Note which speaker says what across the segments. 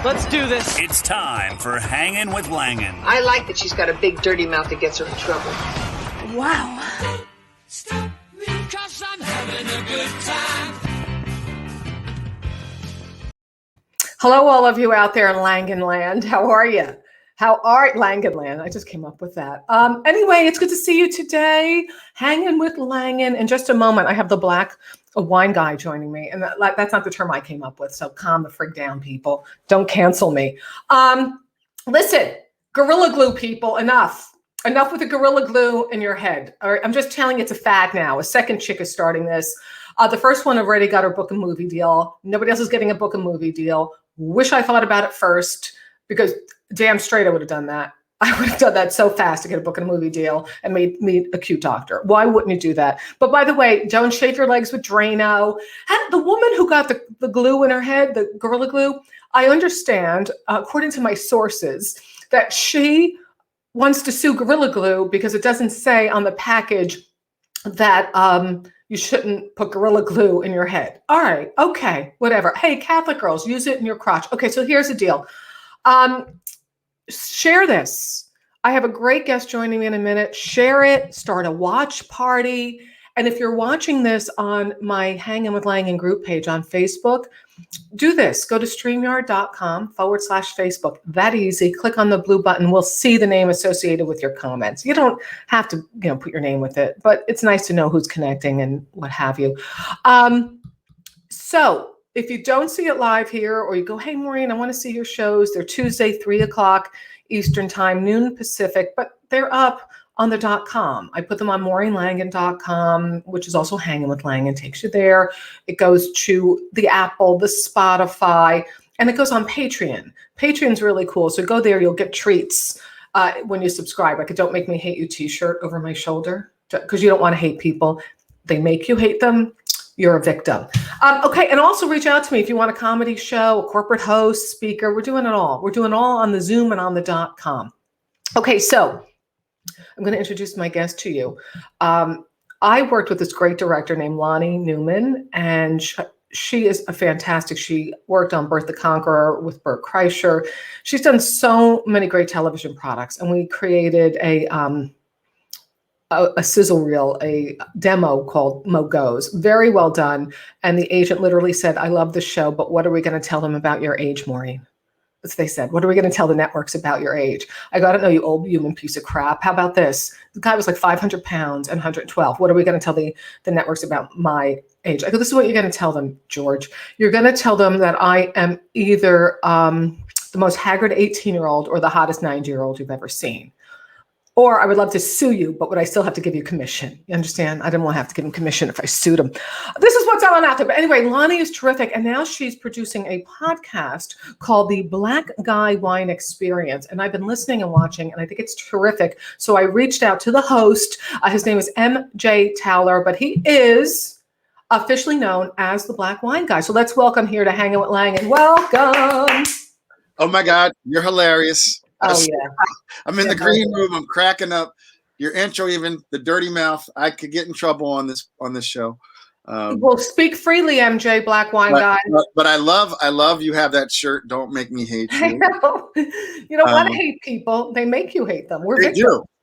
Speaker 1: Let's do this.
Speaker 2: It's time for Hanging with Langan.
Speaker 3: I like that she's got a big dirty mouth that gets her in trouble.
Speaker 1: Wow.
Speaker 4: Stop me, 'cause I'm having a good time.
Speaker 5: Hello, all of you out there in Langan Land. How are you? How are Langan Land? I just came up with that. Anyway, it's good to see you today. Hanging with Langan. In just a moment, I have the black wine guy joining me. And that's not the term I came up with. So calm the frig down, people. Don't cancel me. Listen, Gorilla Glue, people, enough. Enough with the Gorilla Glue in your head. All right, I'm just telling you, it's a fad now. A second chick is starting this. The first one already got her book and movie deal. Nobody else is getting a book and movie deal. Wish I thought about it first, because damn straight I would have done that. I would have done that so fast to get a book and a movie deal and meet a cute doctor. Why wouldn't you do that? But by the way, don't shave your legs with Drano. And the woman who got the glue in her head, the Gorilla Glue, I understand, according to my sources, that she wants to sue Gorilla Glue because it doesn't say on the package that you shouldn't put Gorilla Glue in your head. All right, okay, whatever. Hey, Catholic girls, use it in your crotch. Okay, so here's the deal. Share this. I have a great guest joining me in a minute. Share it, start a watch party. And if you're watching this on my Hanging with Langan group page on Facebook, do this. Go to StreamYard.com/Facebook. That easy. Click on the blue button. We'll see the name associated with your comments. You don't have to, put your name with it, but it's nice to know who's connecting and what have you. So if you don't see it live here, or you go, hey, Maureen, I want to see your shows. They're Tuesday, 3:00 Eastern time, noon Pacific, but they're up on the .com. I put them on MaureenLangan.com, which is also Hanging with Langan, takes you there. It goes to the Apple, the Spotify, and it goes on Patreon. Patreon's really cool. So go there, you'll get treats when you subscribe. Like a Don't Make Me Hate You t-shirt over my shoulder, because you don't want to hate people. They make you hate them. You're a victim. Okay, and also reach out to me if you want a comedy show, a corporate host, speaker. We're doing it all. We're doing all on the Zoom and on the .com. Okay, so I'm going to introduce my guest to you. I worked with this great director named Lonnie Newman, and she is a fantastic. She worked on Bert the Conqueror with Bert Kreischer. She's done so many great television products, and we created a sizzle reel, a demo called Mo Goes. Very well done. And the agent literally said, I love the show, but what are we going to tell them about your age, Maureen? That's what they said. What are we going to tell the networks about your age? I go, I don't know, you old human piece of crap. How about this? The guy was like 500 pounds and 112. What are we going to tell the networks about my age? I go, this is what you're going to tell them, George. You're going to tell them that I am either the most haggard 18-year-old or the hottest 90-year-old you've ever seen. Or I would love to sue you, but would I still have to give you commission? You understand? I didn't want to have to give him commission if I sued him. This is what's on out there. But anyway, Lonnie is terrific. And now she's producing a podcast called The Black Guy Wine Experience. And I've been listening and watching, and I think it's terrific. So I reached out to the host. His name is MJ Towler, but he is officially known as the Black Wine Guy. So let's welcome here to Hanging with Langan. Welcome.
Speaker 6: Oh, my God. You're hilarious.
Speaker 5: Oh, yeah.
Speaker 6: I'm in the green room. I'm cracking up. Your intro, even the dirty mouth. I could get in trouble on this show.
Speaker 5: Well, speak freely, MJ, Black Wine Guy.
Speaker 6: But I love you have that shirt. Don't make me hate you.
Speaker 5: I know. You don't want to hate people. They make you hate them.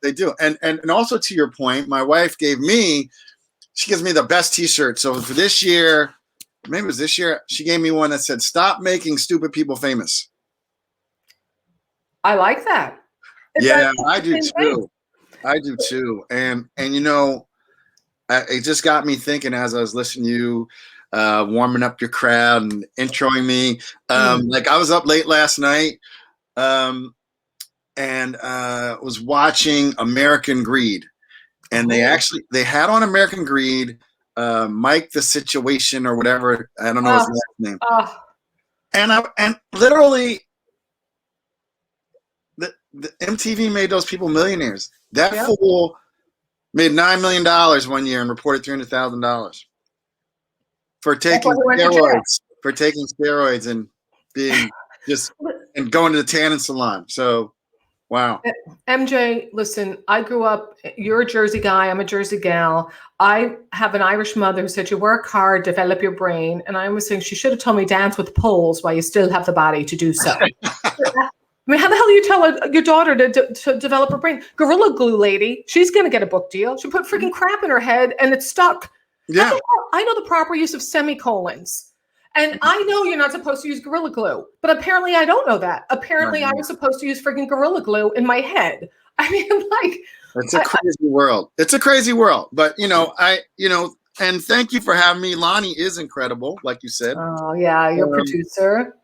Speaker 6: They do. And also to your point, my wife gives me the best t-shirt. So for this year, maybe it was this year, she gave me one that said, "Stop making stupid people famous."
Speaker 5: I like that.
Speaker 6: I do too. I do too. And it just got me thinking as I was listening to you, warming up your crowd and introing me. Like I was up late last night and was watching American Greed. And they had on American Greed, Mike the Situation or whatever. I don't know his last name. And literally, the MTV made those people millionaires. That fool made $9 million one year and reported $300,000 for taking steroids and being and going to the tanning salon. So Wow.
Speaker 5: MJ, listen, I grew up, you're a Jersey guy, I'm a Jersey gal. I have an Irish mother who said you work hard, develop your brain. And I was saying she should have told me dance with poles while you still have the body to do so. I mean, how the hell do you tell your daughter to develop her brain? Gorilla Glue lady, she's going to get a book deal. She put freaking crap in her head and it's stuck.
Speaker 6: Yeah.
Speaker 5: I know the proper use of semicolons. And I know you're not supposed to use Gorilla Glue, but apparently I don't know that. Apparently I was supposed to use freaking Gorilla Glue in my head. I mean, like,
Speaker 6: it's a crazy world. It's a crazy world. But and thank you for having me. Lonnie is incredible, like you said.
Speaker 5: Oh yeah, your producer.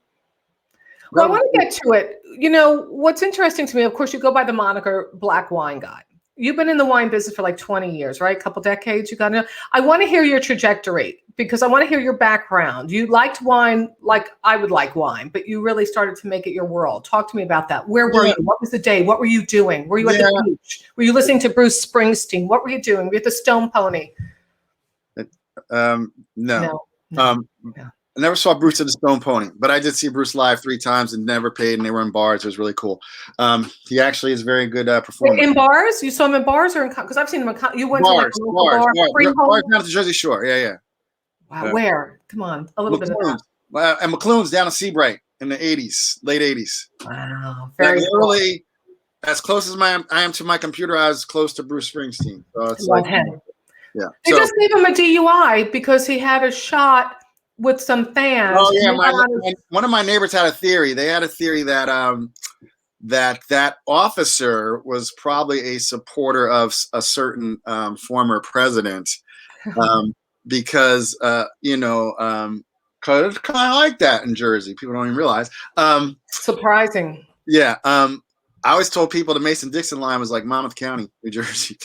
Speaker 5: Well, I want to get to it. You know, what's interesting to me, of course, you go by the moniker Black Wine Guy. You've been in the wine business for like 20 years, right? A couple decades. You got to know. I want to hear your trajectory because I want to hear your background. You liked wine like I would like wine, but you really started to make it your world. Talk to me about that. Where were you? What was the day? What were you doing? Were you at the beach? Were you listening to Bruce Springsteen? What were you doing? Were you at the Stone Pony?
Speaker 6: No. I never saw Bruce at the Stone Pony, but I did see Bruce live 3 times and never paid, and they were in bars. It was really cool. He actually is a very good performer.
Speaker 5: In bars? You saw him in bars or in because I've seen him in you went
Speaker 6: bars,
Speaker 5: to like a local bar.
Speaker 6: Bars down at the Jersey Shore. Yeah.
Speaker 5: Wow, where? Come on, a little bit of that.
Speaker 6: And McLuhan's down in Seabright in the 80s, late 80s.
Speaker 5: Wow, very
Speaker 6: literally as close as I am to my computer, I was close to Bruce Springsteen. So it's yeah.
Speaker 5: They just gave him a DUI because he had a shot with some fans.
Speaker 6: Oh yeah, one of my neighbors had a theory. They had a theory that that officer was probably a supporter of a certain former president, because cause it's kind of like that in Jersey. People don't even realize.
Speaker 5: Surprising.
Speaker 6: Yeah. I always told people the Mason-Dixon line was like Monmouth County, New Jersey.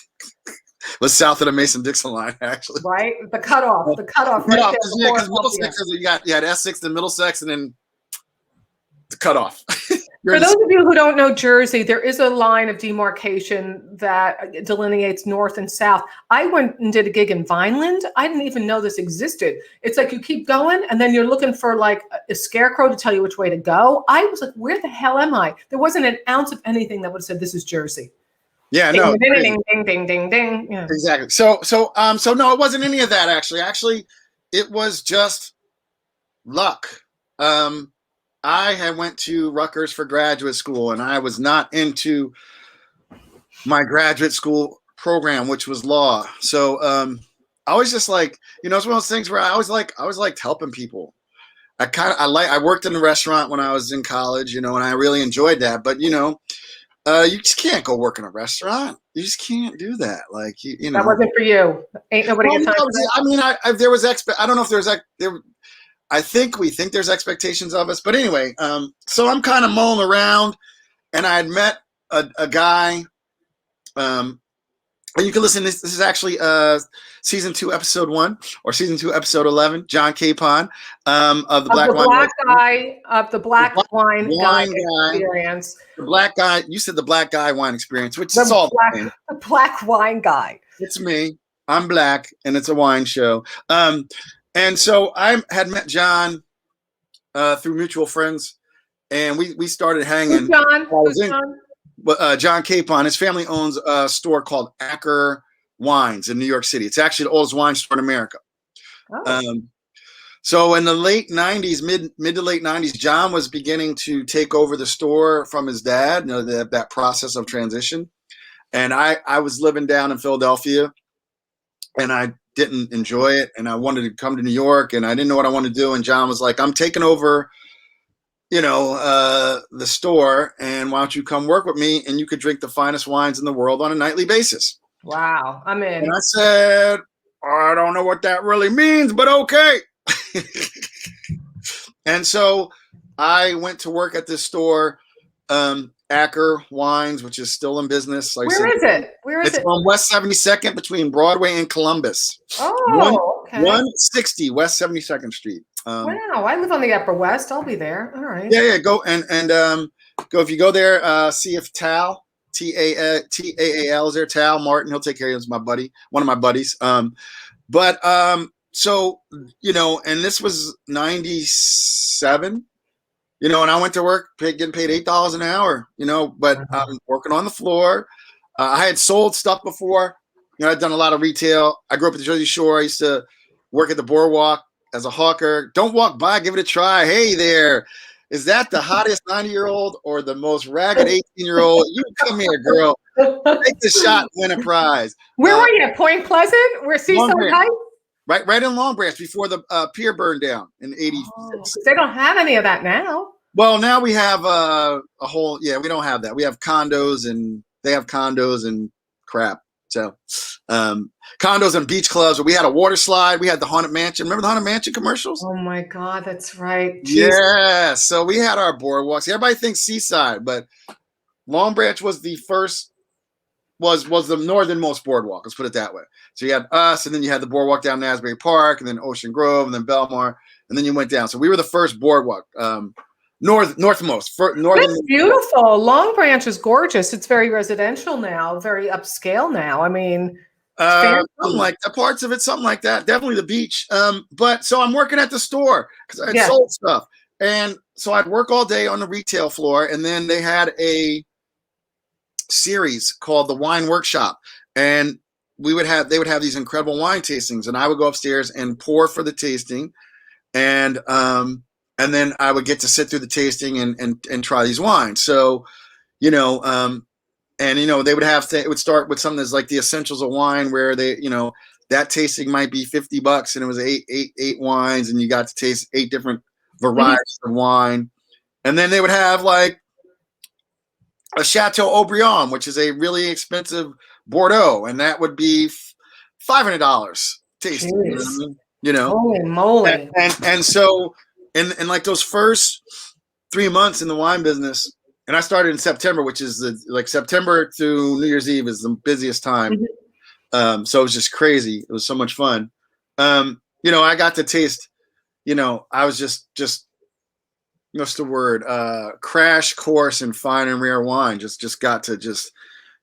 Speaker 6: Was south of the Mason-Dixon line, actually.
Speaker 5: Right? The cutoff. Right
Speaker 6: because Middlesex, you had Essex, then Middlesex, and then the cutoff.
Speaker 5: For those of you who don't know Jersey, there is a line of demarcation that delineates north and south. I went and did a gig in Vineland. I didn't even know this existed. It's like you keep going, and then you're looking for like a scarecrow to tell you which way to go. I was like, where the hell am I? There wasn't an ounce of anything that would have said this is Jersey.
Speaker 6: Yeah, no.
Speaker 5: Ding. Yeah.
Speaker 6: Exactly. So no, it wasn't any of that actually. Actually, it was just luck. I had went to Rutgers for graduate school, and I was not into my graduate school program, which was law. So I was just like, it's one of those things where I always liked helping people. I worked in a restaurant when I was in college, and I really enjoyed that. But you just can't go work in a restaurant. You just can't do that. Like
Speaker 5: that wasn't for you. Ain't nobody.
Speaker 6: I mean, there was I don't know if there's there. I think we think there's expectations of us, but anyway. So I'm kind of mulling around, and I had met a guy. And you can listen. This is actually season 2, episode 1, or season 2, episode 11. John Capon of the Black Wine Guy
Speaker 5: Experience.
Speaker 6: The Black Guy. You said the Black Guy Wine Experience, which is all
Speaker 5: the Black Wine Guy.
Speaker 6: It's me. I'm black, and it's a wine show. And so I had met John through mutual friends, and we started hanging.
Speaker 5: Who's John?
Speaker 6: John Capon. His family owns a store called Acker Wines in New York City. It's actually the oldest wine store in America. Oh. So in the late 90s, mid to late 90s, John was beginning to take over the store from his dad, that process of transition. And I was living down in Philadelphia, and I didn't enjoy it, and I wanted to come to New York, and I didn't know what I wanted to do. And John was like, I'm taking over the store, and why don't you come work with me, and you could drink the finest wines in the world on a nightly basis.
Speaker 5: Wow, I'm in.
Speaker 6: And I said, I don't know what that really means, but okay. And so I went to work at this store, Acker Wines, which is still in business. Like
Speaker 5: Where is it?
Speaker 6: It's on West 72nd between Broadway and Columbus.
Speaker 5: Oh, okay.
Speaker 6: 160 West 72nd Street.
Speaker 5: Wow, I live on the Upper West. I'll be there. All right.
Speaker 6: Yeah. Go and go. If you go there, see if Tal, Taal is there. Tal Martin, he'll take care of you. He's my buddy, one of my buddies. So and this was 97. and I went to work getting paid $8 an hour, but I'm working on the floor. I had sold stuff before. I'd done a lot of retail. I grew up at the Jersey Shore. I used to work at the boardwalk as a hawker. Don't walk by, give it a try. Hey there. Is that the hottest 90-year-old or the most ragged 18-year-old? You come here, girl. Take the shot, win a prize.
Speaker 5: Where were you? At Point Pleasant? Where Seaside Heights?
Speaker 6: Right in Long Branch before the pier burned down in '86.
Speaker 5: Oh, they don't have any of that now.
Speaker 6: Well, now we have a whole. Yeah, we don't have that. We have condos, and they have condos and crap. So, condos and beach clubs. We had a water slide. We had the Haunted Mansion. Remember the Haunted Mansion commercials?
Speaker 5: Oh my God, that's right.
Speaker 6: Jeez. Yeah. So we had our boardwalks. Everybody thinks Seaside, but Long Branch was the first. Was the northernmost boardwalk. Let's put it that way. So you had us, and then you had the boardwalk down Asbury Park, and then Ocean Grove, and then Belmar, and then you went down. So we were the first boardwalk, northmost. Northern.
Speaker 5: It's beautiful. Long Branch is gorgeous. It's very residential now, very upscale now. I mean,
Speaker 6: something like that. Parts of it, something like that. Definitely the beach. But so I'm working at the store because I had sold stuff, and so I'd work all day on the retail floor, and then they had a series called the Wine Workshop, and they would have these incredible wine tastings, and I would go upstairs and pour for the tasting, and then I would get to sit through the tasting and try these wines. So, they would it would start with something that's like the essentials of wine, where that tasting might be $50, and it was eight wines, and you got to taste 8 different varieties of wine, and then they would have like a Chateau Aubryon, which is a really expensive Bordeaux, and that would be $500 tasting.
Speaker 5: Holy moly!
Speaker 6: And so in like those first 3 months in the wine business, and I started in September, which is September through New Year's Eve is the busiest time. So it was just crazy. It was so much fun. I got to taste. I was just. What's the word? Crash course in fine and rare wine. Just got to just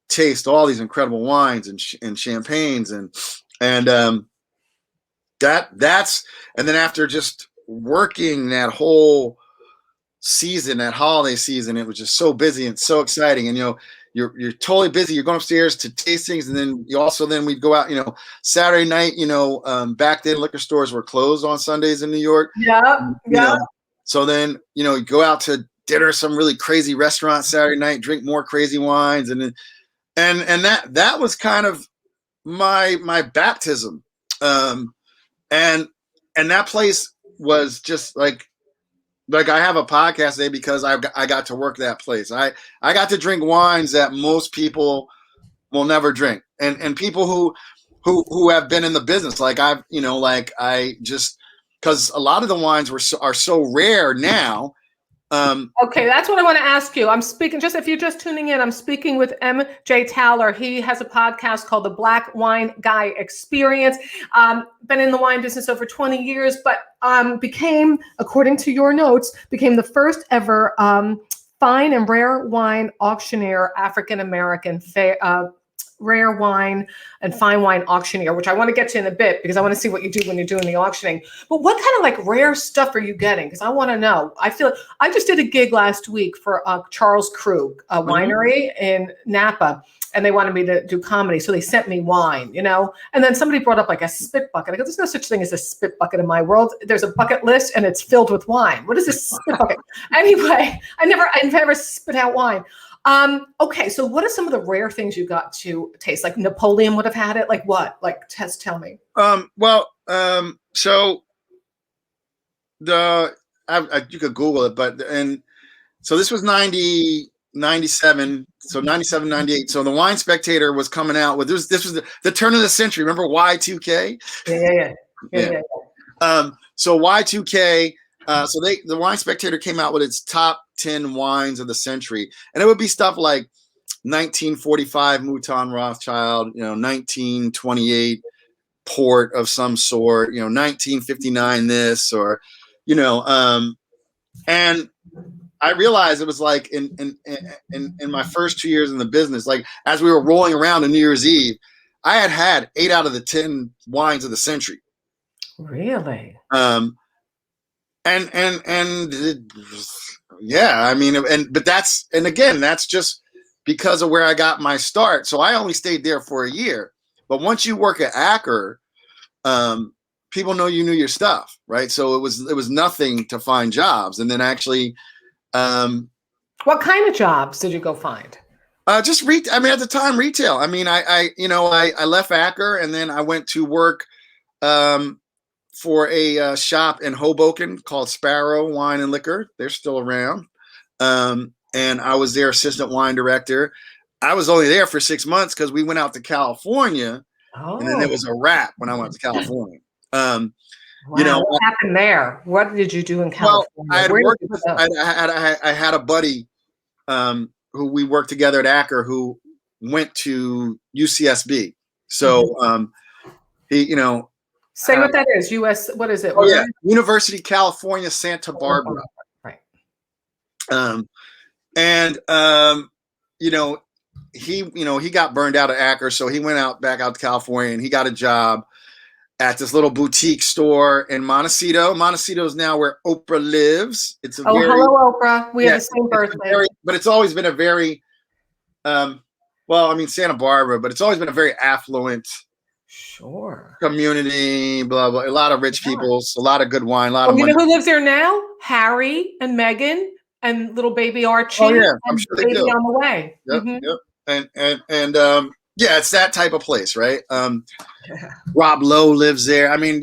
Speaker 6: taste all these incredible wines and champagnes and that's and then after just working that whole season, that holiday season, it was just so busy and so exciting. And you're totally busy. You're going upstairs to tastings, and then we'd go out. Saturday night. Back then liquor stores were closed on Sundays in New York.
Speaker 5: Yeah.
Speaker 6: So then, you go out to dinner, some really crazy restaurant Saturday night, drink more crazy wines. And that was kind of my baptism. And that place was just like I have a podcast today because I got to work that place. I got to drink wines that most people will never drink. And people who have been in the business, because a lot of the wines are so rare now.
Speaker 5: Okay, that's what I want to ask you. I'm speaking, just if you're just tuning in, I'm speaking with M.J. Towler. He has a podcast called The Black Wine Guy Experience. Been in the wine business over 20 years, but became, according to your notes, became the first ever fine and rare wine auctioneer, African-American rare wine and fine wine auctioneer, which I want to get to in a bit because I want to see what you do when you're doing the auctioning. But what kind of rare stuff are you getting? Because I want to know. I feel I just did a gig last week for Charles Krug, a winery in Napa, and they wanted me to do comedy, so they sent me wine, And then somebody brought up a spit bucket. I go, there's no such thing as a spit bucket in my world. There's a bucket list, and it's filled with wine. What is this spit bucket? Anyway, I've never spit out wine. Okay, so what are some of the rare things you got to taste? Like Napoleon would have had it. Like what? Tell me.
Speaker 6: So you could Google it, so this was 97, so 97, 98. So the Wine Spectator was coming out with this was the turn of the century. Remember Y2K?
Speaker 5: Yeah.
Speaker 6: So Y2K. So the Wine Spectator came out with its top 10 wines of the century, and it would be stuff like 1945 Mouton Rothschild, 1928 port of some sort, 1959 this, or and I realized it was in my first 2 years in the business, as we were rolling around on New Year's Eve, I had 8 out of the 10 wines of the century.
Speaker 5: Really?
Speaker 6: Yeah, I mean, again, that's just because of where I got my start. So I only stayed there for a year. But once you work at Acker, people know you knew your stuff, right? So it was nothing to find jobs. And then actually,
Speaker 5: what kind of jobs did you go find?
Speaker 6: Just I mean, at the time, retail. I mean, I left Acker and then I went to work for a shop in Hoboken called Sparrow Wine and Liquor. They're still around. And I was their assistant wine director. I was only there for 6 months because we went out to California, and then it was a wrap when I went to California.
Speaker 5: Wow, what happened there? What did you do in California?
Speaker 6: Well, I had a buddy who we worked together at Acker who went to UCSB. So he,
Speaker 5: say what that is. US, what is it?
Speaker 6: Oh yeah, University of California, Santa Barbara.
Speaker 5: Right.
Speaker 6: He got burned out at Acker, so he went back out to California, and he got a job at this little boutique store in Montecito. Montecito is now where Oprah lives. It's
Speaker 5: hello, Oprah. We have the same birthday.
Speaker 6: But it's always been a very, Santa Barbara, but it's always been a very affluent community, blah, blah. A lot of rich people, a lot of good wine, a lot of money.
Speaker 5: You know who lives there now? Harry and Meghan and little baby Archie.
Speaker 6: Oh, yeah, I'm sure they
Speaker 5: baby
Speaker 6: do.
Speaker 5: on the way.
Speaker 6: Yep, yep. Yeah, it's that type of place, right? Rob Lowe lives there. I mean,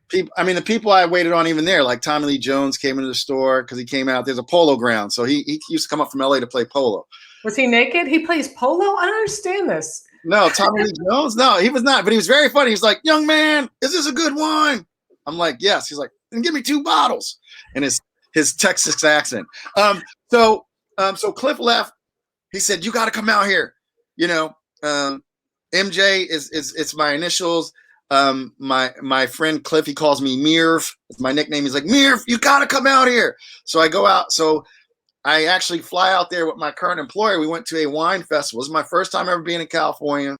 Speaker 6: people. I mean, the people I waited on even there, like Tommy Lee Jones, came into the store because he came out. There's a polo ground, so he used to come up from LA to play polo.
Speaker 5: Was he naked? He plays polo. I don't understand this.
Speaker 6: No, Tommy Lee Jones. No, he was not. But he was very funny. He was like, "Young man, is this a good wine?" I'm like, "Yes." He's like, "Then give me 2 bottles." And his Texas accent. So Cliff left. He said, "You got to come out here." MJ it's my initials. My friend Cliff, he calls me Mirv. It's my nickname. He's like, "Mirv, you gotta come out here." So I go out. So I actually fly out there with my current employer. We went to a wine festival. This is my first time ever being in California.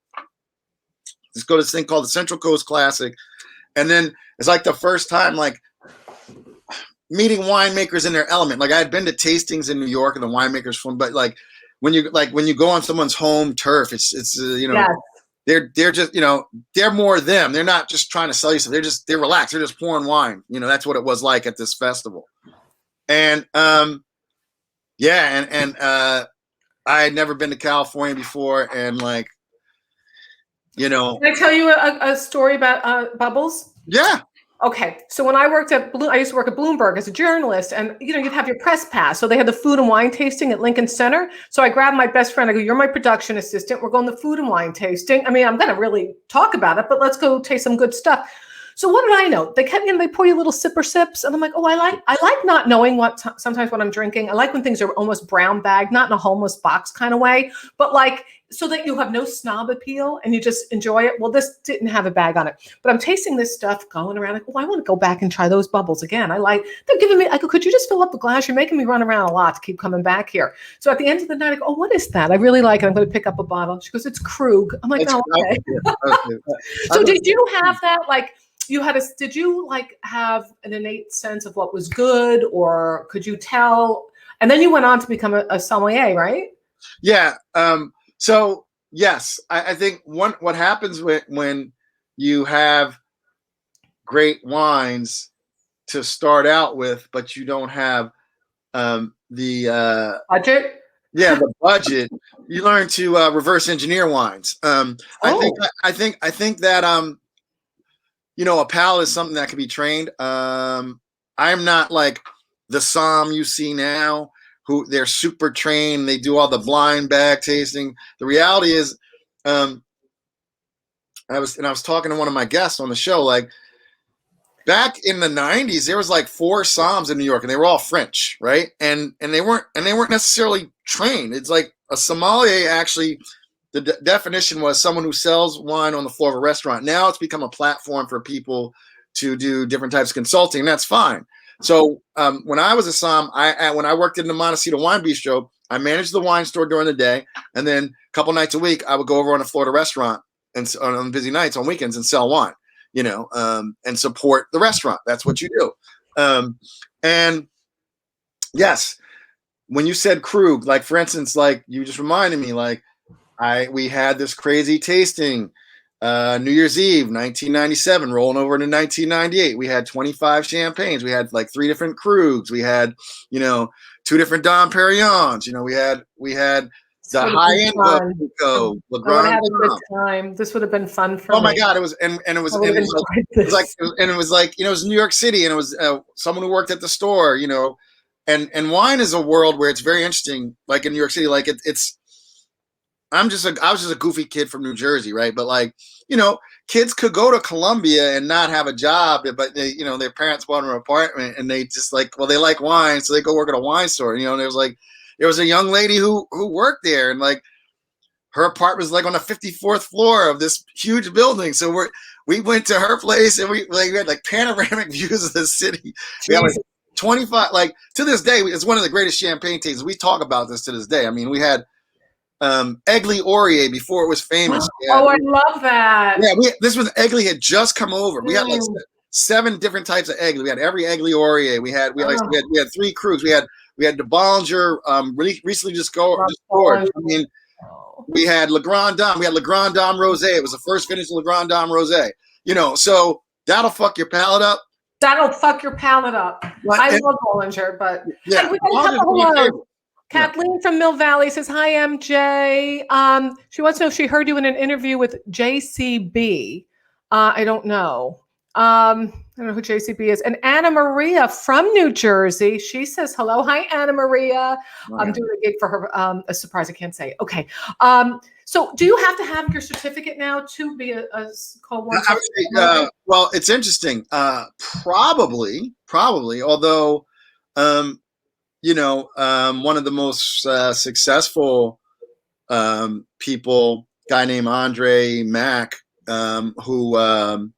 Speaker 6: Let's go to this thing called the Central Coast Classic. And then it's like the first time like meeting winemakers in their element. Like I had been to tastings in New York and the winemakers from, but like when you go on someone's home turf, it's they're just, they're more them. They're not just trying to sell you something. They're relaxed. They're just pouring wine. That's what it was like at this festival. And I had never been to California before. And can
Speaker 5: I tell you a story about bubbles?
Speaker 6: Yeah.
Speaker 5: Okay, so when I used to work at Bloomberg as a journalist, and you'd have your press pass. So they had the food and wine tasting at Lincoln Center. So I grabbed my best friend. I go, "You're my production assistant. We're going to food and wine tasting. I mean, I'm going to really talk about it, but let's go taste some good stuff." So what did I know? They kept, they pour you little sipper sips, and I'm like, "Oh, I like not knowing sometimes what I'm drinking. I like when things are almost brown bagged, not in a homeless box kind of way, but so that you have no snob appeal and you just enjoy it." Well, this didn't have a bag on it, but I'm tasting this stuff going around. Like, "Oh, I want to go back and try those bubbles again." They're giving me, I go, "Could you just fill up the glass? You're making me run around a lot to keep coming back here." So at the end of the night, I go, "Oh, what is that? I really like it. I'm going to pick up a bottle." She goes, "It's Krug." I'm like, "Oh, okay." So did you have that? Did you have an innate sense of what was good, or could you tell? And then you went on to become a sommelier, right?
Speaker 6: Yeah. So yes, I think what happens when you have great wines to start out with, but you don't have the
Speaker 5: budget.
Speaker 6: Yeah, the budget. You learn to reverse engineer wines. I think that a palate is something that can be trained. I'm not like the somm you see now, who they're super trained. They do all the blind bag tasting. The reality is, I was talking to one of my guests on the show, like back in the 90s, there was like 4 somms in New York, and they were all French, right? And they weren't necessarily trained. It's like a sommelier actually. The definition was someone who sells wine on the floor of a restaurant. Now it's become a platform for people to do different types of consulting, and that's fine. So when I was a somm, when I worked in the Montecito Wine Bistro, I managed the wine store during the day, and then a couple nights a week, I would go over on a Florida restaurant and on busy nights on weekends and sell wine. and support the restaurant. That's what you do. And yes, when you said Krug, like for instance, like you just reminded me, like we had this crazy tasting New Year's Eve, 1997, rolling over into 1998. We had 25 champagnes. We had like 3 different Krugs. We had, 2 different Dom Perignons. We had the high end Protocolo.
Speaker 5: I would have had a good time. This would have been fun for me.
Speaker 6: Oh my God! It was, and it was like it was New York City, and it was someone who worked at the store, and wine is a world where it's very interesting. Like in New York City, like it's. I was just a goofy kid from New Jersey, right? But like, kids could go to Columbia and not have a job, but they, their parents bought them an apartment, and they just like, well, they like wine, so they go work at a wine store. And there was a young lady who worked there, and like her apartment was like on the 54th floor of this huge building. So we went to her place, and we had like panoramic views of the city. We had like 25, like to this day, it's one of the greatest champagne tastings. We talk about this to this day. I mean, we had Egli Aurier before it was famous.
Speaker 5: Oh, I love that.
Speaker 6: Yeah, this was Egli had just come over. We had like 7 different types of Egli. We had every Egli Aurier. We had 3 Krugs. We had the Bollinger, recently just scored. I mean, we had Le Grand Dame. We had Le Grand Dame Rosé. It was the first vintage Le Grand Dame Rosé. So that'll fuck your palate up.
Speaker 5: That'll fuck your palate up. I love Bollinger, but
Speaker 6: yeah,
Speaker 5: we got a couple of Kathleen from Mill Valley says, hi, MJ. She wants to know if she heard you in an interview with JCB. I don't know. I don't know who JCB is. And Anna Maria from New Jersey. She says, hello. Hi, Anna Maria. I'm doing a gig for her. A surprise I can't say. Okay. So do you have to have your certificate now to be a cold wine?
Speaker 6: Well, it's interesting. Probably, although, one of the most successful people, guy named Andre Mack, who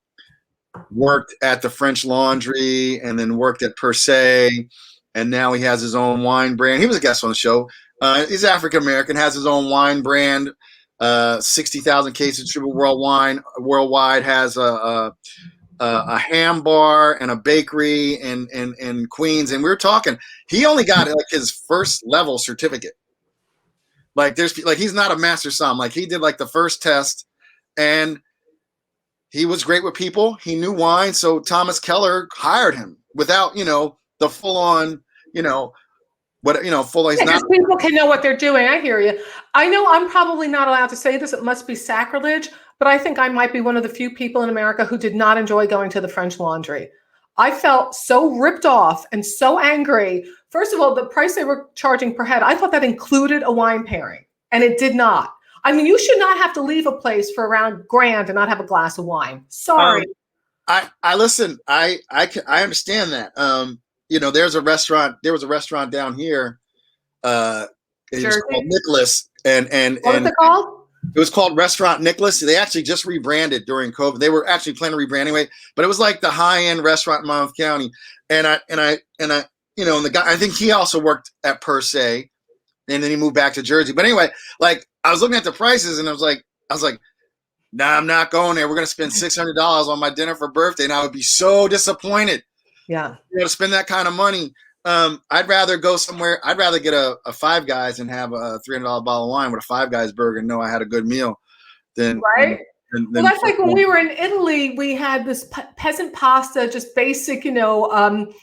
Speaker 6: worked at the French Laundry and then worked at Per Se, and now he has his own wine brand. He was a guest on the show. He's African American, has his own wine brand, 60,000 cases distributed worldwide, has a ham bar and a bakery in Queens. And we were talking, he only got like his first level certificate. Like he's not a master somm. Like he did like the first test, and he was great with people. He knew wine. So Thomas Keller hired him without, the full on, full on.
Speaker 5: Because people can know what they're doing. I hear you. I know I'm probably not allowed to say this. It must be sacrilege. But I think I might be one of the few people in America who did not enjoy going to the French Laundry. I felt so ripped off and so angry. First of all, the price they were charging per head, I thought that included a wine pairing, and it did not. I mean, you should not have to leave a place for around $1,000 and not have a glass of wine. Sorry.
Speaker 6: I listen. I understand that. There was a restaurant down here. It was called Nicholas, and
Speaker 5: what was it called?
Speaker 6: It was called Restaurant Nicholas. They actually just rebranded during COVID. They were actually planning to rebrand anyway, but it was like the high-end restaurant in Monmouth County. And the guy, I think he also worked at Per Se, and then he moved back to Jersey. But anyway, like I was looking at the prices, and I was like, nah, I'm not going there. We're gonna spend $600 on my dinner for birthday, and I would be so disappointed.
Speaker 5: Yeah,
Speaker 6: to spend that kind of money. I'd rather go somewhere. I'd rather get a Five Guys and have a $300 bottle of wine with a Five Guys burger and know I had a good meal.
Speaker 5: Well, that's like when we were in Italy. We had this peasant pasta, just basic, cacio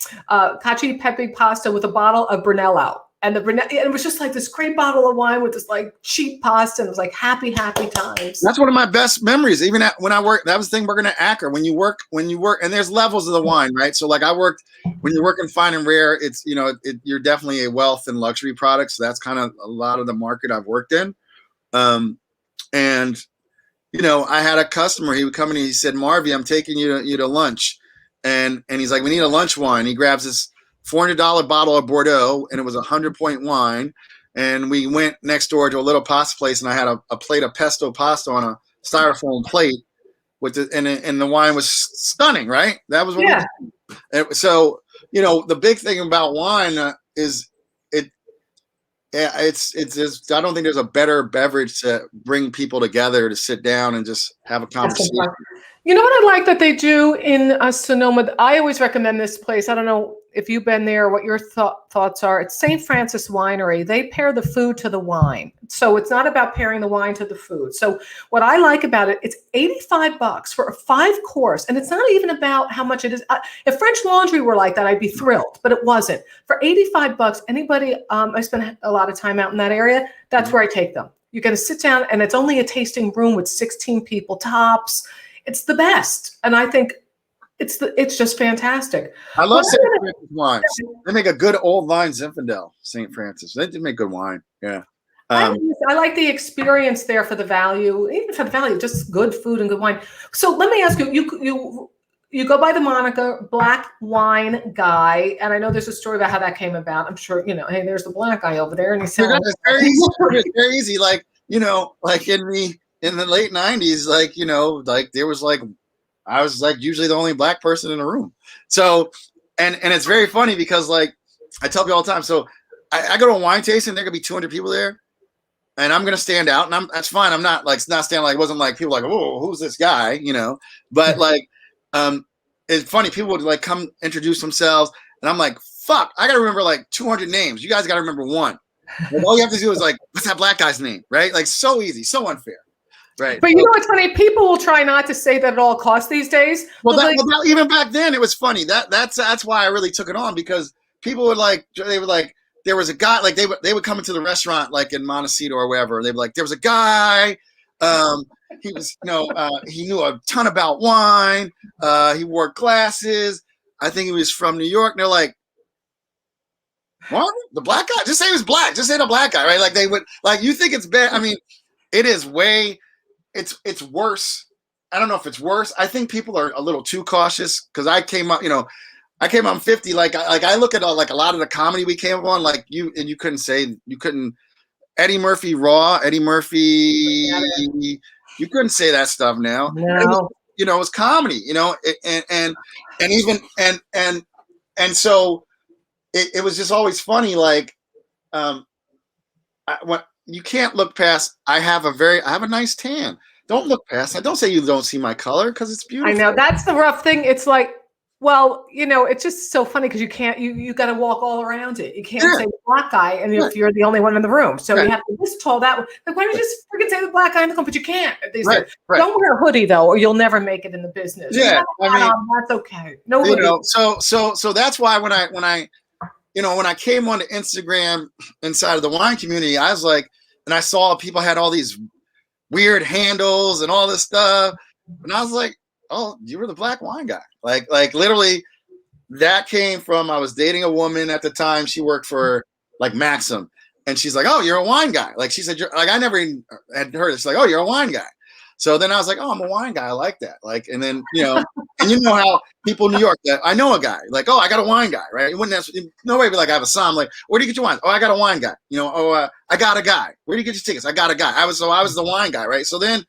Speaker 5: e pepe pasta with a bottle of Brunello, and it was just like this great bottle of wine with this like cheap pasta, and it was like happy times. That's
Speaker 6: one of my best memories. Even when I worked, that was the thing working at Acker. When you work, and there's levels of the wine, right? So like when you work in fine and rare, it's you're definitely a wealth and luxury product. So that's kind of a lot of the market I've worked in. And I had a customer. He would come in and he said, "Marvy, I'm taking you to lunch," and he's like, "We need a lunch wine." He grabs this $400 bottle of Bordeaux, and it was 100-point wine. And we went next door to a little pasta place, and I had a plate of pesto pasta on a styrofoam plate and the wine was stunning, right? That was what we did. So, the big thing about wine is it's I don't think there's a better beverage to bring people together to sit down and just have a conversation.
Speaker 5: You know what I like that they do in Sonoma? I always recommend this place. I don't know if you've been there, what your thoughts are. It's St. Francis Winery. They pair the food to the wine. So it's not about pairing the wine to the food. So what I like about it, it's $85 for a 5-course. And it's not even about how much it is. If French Laundry were like that, I'd be thrilled, but it wasn't. For $85, anybody, I spend a lot of time out in that area, that's where I take them. You're going to sit down and it's only a tasting room with 16 people tops. It's the best, and I think it's just fantastic.
Speaker 6: I love St. Francis wines. They make a good old vine Zinfandel, St. Francis. They do make good wine. Yeah.
Speaker 5: I like the experience there for the value, even for the value, just good food and good wine. So let me ask you, you go by the moniker Black Wine Guy, and I know there's a story about how that came about. I'm sure, hey, there's the black guy over there, and he's selling.
Speaker 6: It's very easy. It's very easy. Like, like in the late 90s, like there was I was usually the only black person in the room. So, and it's very funny because I tell people all the time. So I go to a wine tasting, there could be 200 people there, and I'm going to stand out, and that's fine. I'm not standing it wasn't like people oh, who's this guy, but it's funny. People would come introduce themselves, and I'm like, fuck, I got to remember 200 names. You guys got to remember one. All you have to do is what's that black guy's name? Right? So easy, so unfair. Right.
Speaker 5: But you know what's funny? People will try not to say that at all costs these days.
Speaker 6: Well, even back then it was funny. That's why I really took it on, because people would there was a guy they would come into the restaurant in Montecito or wherever, and they'd be like, there was a guy, he was he knew a ton about wine, he wore glasses, I think he was from New York, and they're like, what? The black guy? Just say he was black. Just say the black guy, right? They would you think it's bad. I mean, it is way. It's worse. I don't know if it's worse. I think people are a little too cautious, because I came up, I'm 50. I look at a lot of the comedy we came up on, you couldn't Eddie Murphy Raw, Eddie Murphy, you couldn't say that stuff now.
Speaker 5: No.
Speaker 6: It was comedy, and so it was just always funny. You can't look past. I have a nice tan. Don't look past that. Don't say you don't see my color, because it's beautiful.
Speaker 5: I know that's the rough thing. It's it's just so funny because you can't. You got to walk all around it. You can't say the black guy, and if you're the only one in the room, so you have to this tall, that one. Why don't you just freaking say the black guy in the room? But you can't. They say, don't wear a hoodie though, or you'll never make it in the business.
Speaker 6: Yeah,
Speaker 5: that's okay. No hoodie.
Speaker 6: So that's why when I came onto Instagram inside of the wine community, I was and I saw people had all these weird handles and all this stuff, and I was like, oh, you were the black wine guy. Literally, that came from, I was dating a woman at the time. She worked for Maxim, and she's like, oh, you're a wine guy. She said, I never even had heard it. She's like, oh, you're a wine guy. So then I was like, oh, I'm a wine guy. I like that. And then, and how people in New York, that I know a guy, oh, I got a wine guy, right? It wouldn't have, nobody would be I have a son. I'm where do you get your wine? Oh, I got a wine guy. I got a guy. Where do you get your tickets? I got a guy. I was the wine guy, right? So then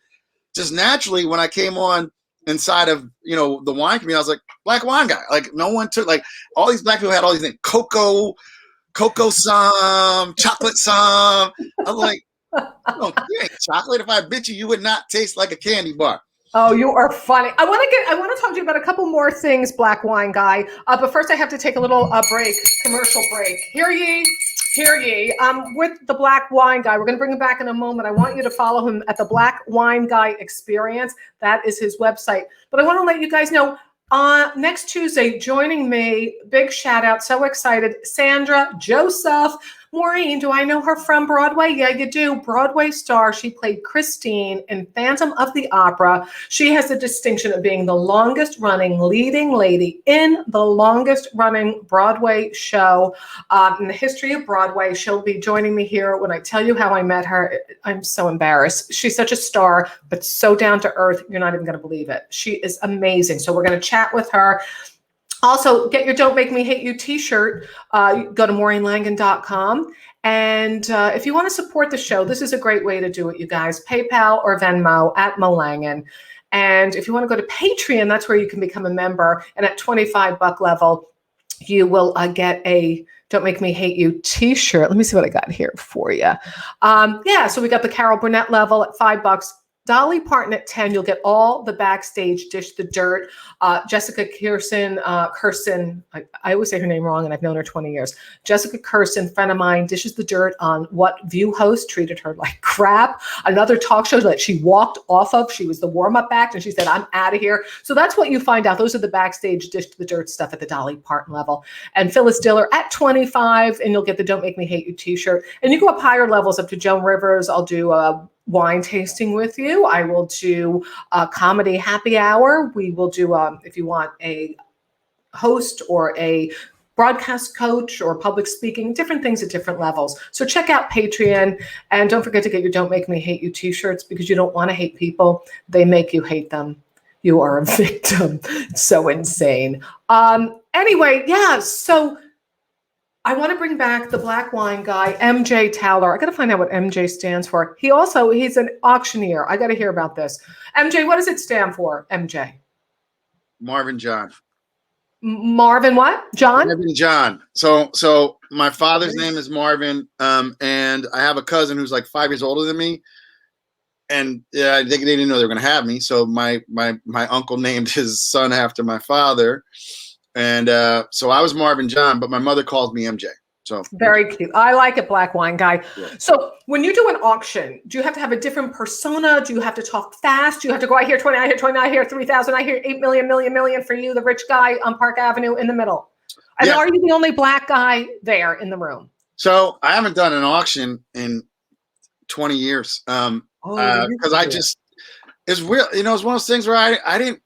Speaker 6: just naturally, when I came on inside of, the wine community, I was like, black wine guy. No one took, all these black people had all these things, cocoa some, chocolate some. I'm like, oh, you ain't chocolate. If I bit you, you would not taste like a candy bar.
Speaker 5: Oh, you are funny. I want to talk to you about a couple more things, black wine guy. But first, I have to take a little commercial break. Hear ye. With the black wine guy, we're going to bring him back in a moment. I want you to follow him at the Black Wine Guy Experience. That is his website. But I want to let you guys know, next Tuesday, joining me, big shout out, so excited, Sandra Joseph. Maureen, do I know her from Broadway? Yeah, you do. Broadway star. She played Christine in Phantom of the Opera. She has the distinction of being the longest running leading lady in the longest running Broadway show in the history of Broadway. She'll be joining me here. When I tell you how I met her, I'm so embarrassed. She's such a star, but so down to earth. You're not even going to believe it. She is amazing. So we're going to chat with her. Also, get your Don't Make Me Hate You t-shirt. Go to maureenlangan.com. And if you want to support the show, this is a great way to do it, you guys. PayPal or Venmo at Molangan. And if you want to go to Patreon, that's where you can become a member. And at $25 level, you will get a Don't Make Me Hate You t-shirt. Let me see what I got here for you. So we got the Carol Burnett level at $5. Dolly Parton at 10. You'll get all the backstage Dish the Dirt. Jessica Kirsten, I always say her name wrong, and I've known her 20 years. Jessica Kirsten, friend of mine, dishes the dirt on what View host treated her like crap. Another talk show that she walked off of. She was the warm-up act, and she said, I'm out of here. So that's what you find out. Those are the backstage Dish the Dirt stuff at the Dolly Parton level. And Phyllis Diller at 25, and you'll get the Don't Make Me Hate You t-shirt. And you go up higher levels up to Joan Rivers. I'll do wine tasting with you. I will do a comedy happy hour. We will do, if you want a host or a broadcast coach or public speaking, different things at different levels. So check out Patreon, and don't forget to get your Don't Make Me Hate You t-shirts, because you don't want to hate people. They make you hate them. You are a victim. So insane. Anyway, yeah, so I want to bring back the black wine guy, MJ Towler. I got to find out what MJ stands for. He's an auctioneer. I got to hear about this. MJ, what does it stand for, MJ?
Speaker 6: Marvin John.
Speaker 5: Marvin what? John?
Speaker 6: Marvin John. So my father's name is Marvin, and I have a cousin who's like 5 years older than me. And they didn't know they were going to have me. So my uncle named his son after my father. And so I was Marvin John, but my mother calls me MJ. So
Speaker 5: very cute. I like it, black wine guy.
Speaker 6: Yeah.
Speaker 5: So when you do an auction, do you have to have a different persona? Do you have to talk fast? Do you have to go, I hear 20, I hear 20, I hear 3,000, I hear 8 million for you, the rich guy on Park Avenue in the middle? And are you the only black guy there in the room?
Speaker 6: So I haven't done an auction in 20 years. Because it's real. You know, it's one of those things where I didn't,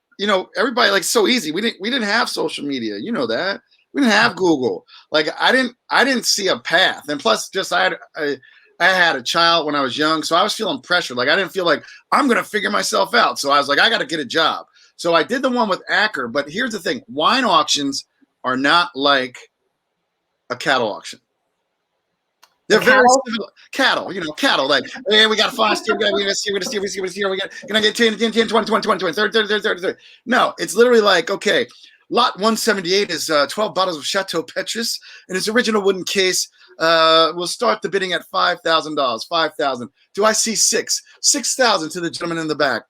Speaker 6: everybody like so easy. We didn't have social media. You know that. We didn't have Google. Like I didn't see a path. And plus just I had a child when I was young. So I was feeling pressure. Like I didn't feel like I'm going to figure myself out. So I was like, I got to get a job. So I did the one with Acker. But here's the thing. Wine auctions are not like a cattle auction. They're very similar. Cattle, cattle. Like, hey, we got 5 steer, we're gonna see, we got gonna get 10, 20, 30. No, it's literally like, okay, lot 178 is 12 bottles of Chateau Petrus in its original wooden case. We'll start the bidding at $5,000. 5,000. Do I see 6? 6,000 to the gentleman in the back.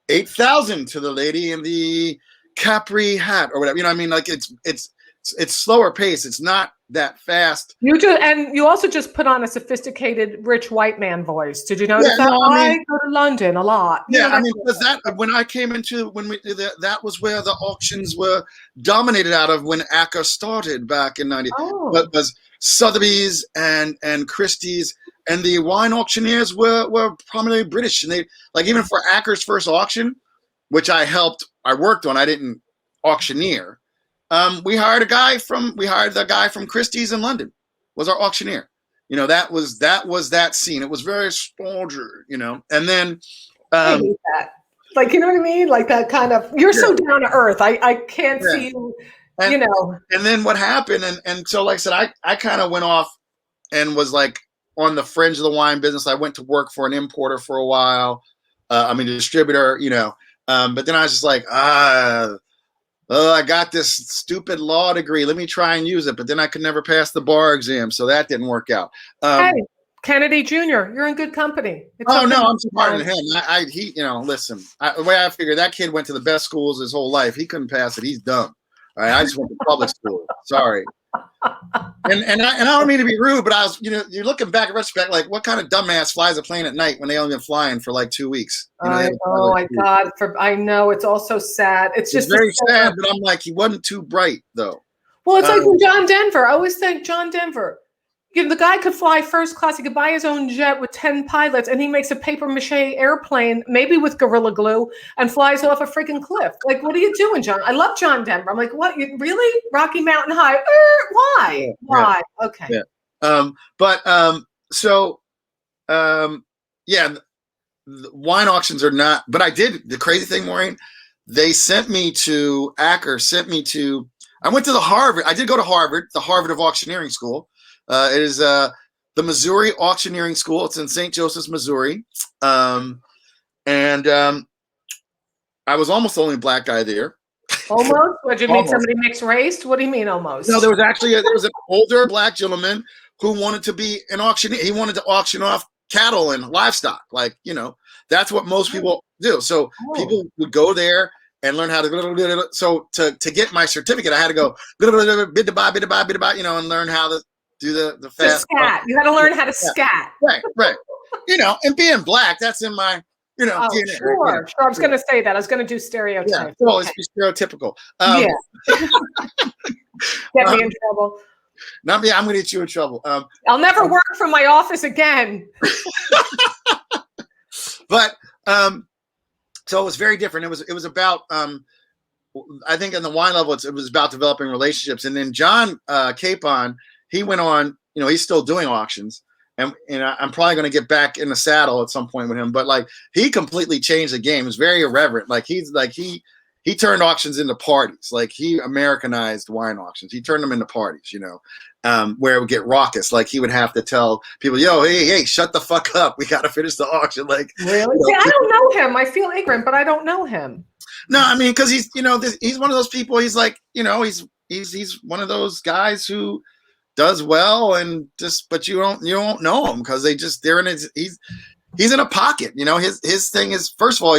Speaker 6: 8,000 to the lady in the Capri hat or whatever. You know what I mean? Like it's slower pace. It's not that fast. You do,
Speaker 5: and you also just put on a sophisticated rich white man voice. Did you notice that? I go to London a lot.
Speaker 6: Yeah, I mean, because when I came into that was where the auctions were dominated out of when Acker started back in '90. But was Sotheby's and Christie's, and the wine auctioneers were prominently British, and they like even for Acker's first auction, which I worked on. I didn't auctioneer. We hired the guy from Christie's in London, was our auctioneer. That was that scene. It was very splurger, and then
Speaker 5: I hate that. Like, you know what I mean? Like that kind of, you're so down to earth. I can't see you,
Speaker 6: And then what happened, and so like I said, I kind of went off and was like on the fringe of the wine business. I went to work for an importer for a while. A distributor, but then I was just like, I got this stupid law degree. Let me try and use it. But then I could never pass the bar exam. So that didn't work out.
Speaker 5: Hey, Kennedy Jr., you're in good company.
Speaker 6: No, I'm smarter than him. Listen, the way I figured, that kid went to the best schools his whole life. He couldn't pass it. He's dumb. All right. I just went to public school. Sorry. And I don't mean to be rude, but I was, you're looking back in retrospect, like what kind of dumbass flies a plane at night when they only been flying for like 2 weeks?
Speaker 5: Oh my God. I know, it's all so sad. It's just
Speaker 6: very sad, but I'm like, he wasn't too bright though.
Speaker 5: Well, it's like when John Denver. I always think John Denver. The guy could fly first class. He could buy his own jet with 10 pilots, and he makes a paper mache airplane, maybe with Gorilla Glue, and flies off a freaking cliff. Like, what are you doing, John? I love John Denver. I'm like, what? You really? Rocky Mountain High? Why? Why?
Speaker 6: Yeah.
Speaker 5: Okay.
Speaker 6: Yeah. The wine auctions are not. But I did the crazy thing, Maureen. They sent me to Acker. I went to the Harvard. I did go to Harvard, the Harvard of Auctioneering School. It is the Missouri Auctioneering School. It's in St. Joseph's, Missouri. I was almost the only black guy there.
Speaker 5: Almost? Did you meet somebody mixed race? What do you mean almost?
Speaker 6: No, there was an older black gentleman who wanted to be an auctioneer. He wanted to auction off cattle and livestock, That's what most people do. So people would go there and learn how to. So to get my certificate, I had to go bid to buy, and learn how to do the fast.
Speaker 5: Scat. You got to learn how to scat.
Speaker 6: Right. And being black, that's in my, DNA.
Speaker 5: Sure. I was going to say that. I was going to do stereotypes.
Speaker 6: Yeah, well, it's stereotypical.
Speaker 5: Get me in trouble.
Speaker 6: Not me. I'm going to get you in trouble.
Speaker 5: I'll never work from my office again.
Speaker 6: But so it was very different. It was about I think in the wine level it was about developing relationships. And then John Capon, he went on. He's still doing auctions. And I'm probably going to get back in the saddle at some point with him, but like he completely changed the game. It's very irreverent. Like he turned auctions into parties. Like he Americanized wine auctions. He turned them into parties, where it would get raucous. Like he would have to tell people, "Yo, hey, shut the fuck up. We got to finish the auction." Like
Speaker 5: really? I don't know him. I feel ignorant, but I don't know him.
Speaker 6: No, I mean, because he's he's one of those people. He's like he's one of those guys who does well and but you don't know him because they're in his he's in a pocket. His thing is, first of all,